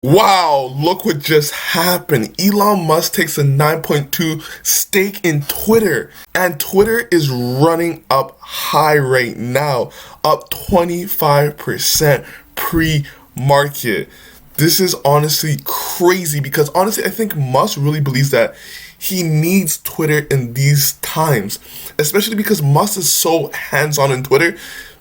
Wow, look what just happened. Elon Musk takes a 9.2 stake in Twitter, and Twitter is running up high right now, up 25% pre-market. This is honestly crazy because honestly, I think Musk really believes that he needs Twitter in these times, especially because Musk is so hands-on in Twitter.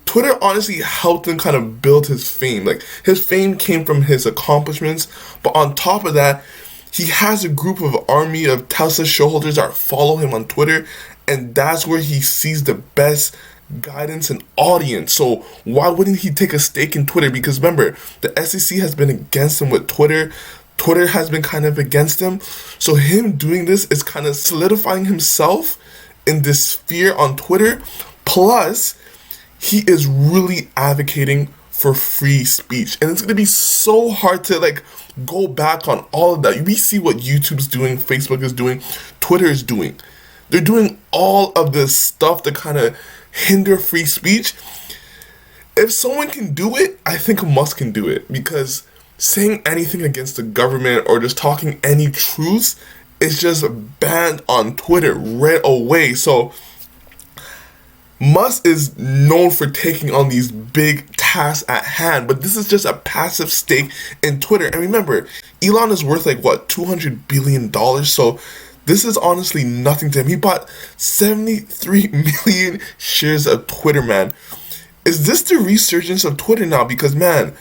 Twitter honestly helped him kind of build his fame. Like, his fame came from his accomplishments, but on top of that, he has a group of army of Tesla shareholders that follow him on Twitter, and that's where he sees the best guidance and audience. So why wouldn't he take a stake in Twitter? Because remember, the SEC has been against him with Twitter. Twitter has been kind of against him. So him doing this is kind of solidifying himself in this sphere on Twitter. Plus, he is really advocating for free speech, and it's going to be so hard to go back on all of that. We see what YouTube's doing, Facebook is doing, Twitter is doing. They're doing all of this stuff to kind of hinder free speech. If someone can do it, I think Musk can do it, because saying anything against the government or just talking any truths is just banned on Twitter right away. So Musk is known for taking on these big tasks at hand, but this is just a passive stake in Twitter. And remember, Elon is worth $200 billion, so this is honestly nothing to him. He bought 73 million shares of Twitter, man. Is this the resurgence of Twitter now? Because, man,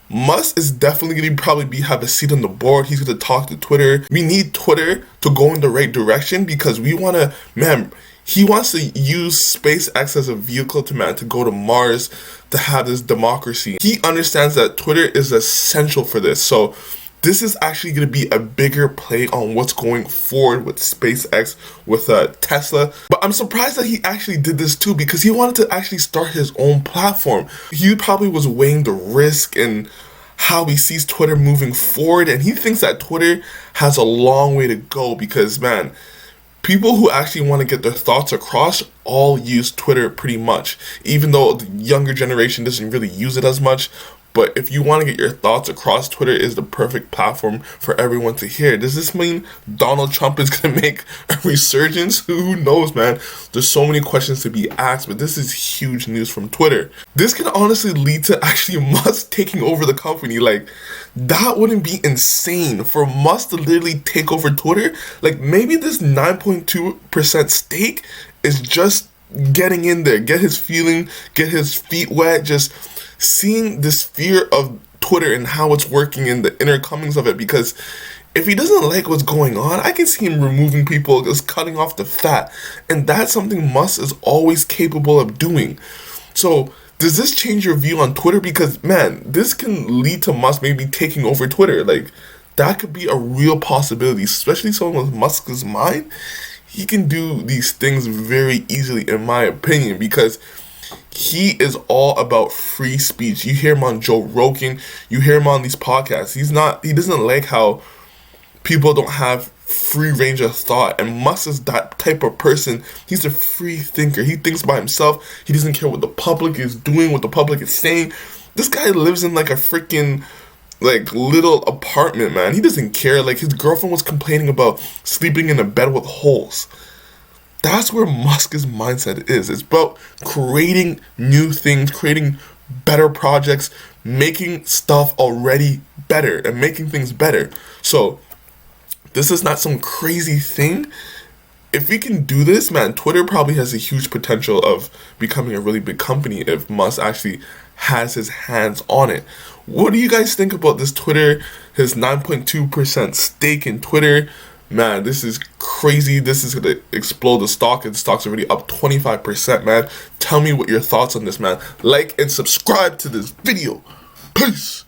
Musk is definitely going to probably have a seat on the board. He's going to talk to Twitter. We need Twitter to go in the right direction because we want to, man, he wants to use SpaceX as a vehicle to go to Mars, to have this democracy. He understands that Twitter is essential for this. So this is actually going to be a bigger play on what's going forward with SpaceX, with Tesla. But I'm surprised that he actually did this too, because he wanted to actually start his own platform. He probably was weighing the risk and how he sees Twitter moving forward. And he thinks that Twitter has a long way to go because, man, people who actually want to get their thoughts across all use Twitter pretty much, even though the younger generation doesn't really use it as much. But if you want to get your thoughts across, Twitter is the perfect platform for everyone to hear. Does this mean Donald Trump is going to make a resurgence? Who knows, man? There's so many questions to be asked, but this is huge news from Twitter. This can honestly lead to actually Musk taking over the company. That wouldn't be insane for Musk to literally take over Twitter? Maybe this 9.2% stake is just getting in there, get his feet wet, just seeing this fear of Twitter and how it's working and the inner comings of it. Because if he doesn't like what's going on, I can see him removing people, just cutting off the fat. And that's something Musk is always capable of doing. So does this change your view on Twitter? Because, man, this can lead to Musk maybe taking over Twitter. That could be a real possibility, especially someone with Musk's mind. He can do these things very easily, in my opinion, because he is all about free speech. You hear him on Joe Rogan, you hear him on these podcasts. He doesn't like how people don't have free range of thought, and Musk is that type of person. He's a free thinker. He thinks by himself. He doesn't care what the public is doing, what the public is saying. This guy lives in a freaking little apartment, man. He doesn't care. His girlfriend was complaining about sleeping in a bed with holes. That's where Musk's mindset is. It's about creating new things, creating better projects, making stuff already better and making things better. So this is not some crazy thing. If we can do this, man, Twitter probably has a huge potential of becoming a really big company if Musk actually has his hands on it. What do you guys think about this Twitter, his 9.2% stake in Twitter? Man, this is crazy. This is going to explode the stock, and the stock's already up 25%, man. Tell me what your thoughts on this, man. Like and subscribe to this video. Peace.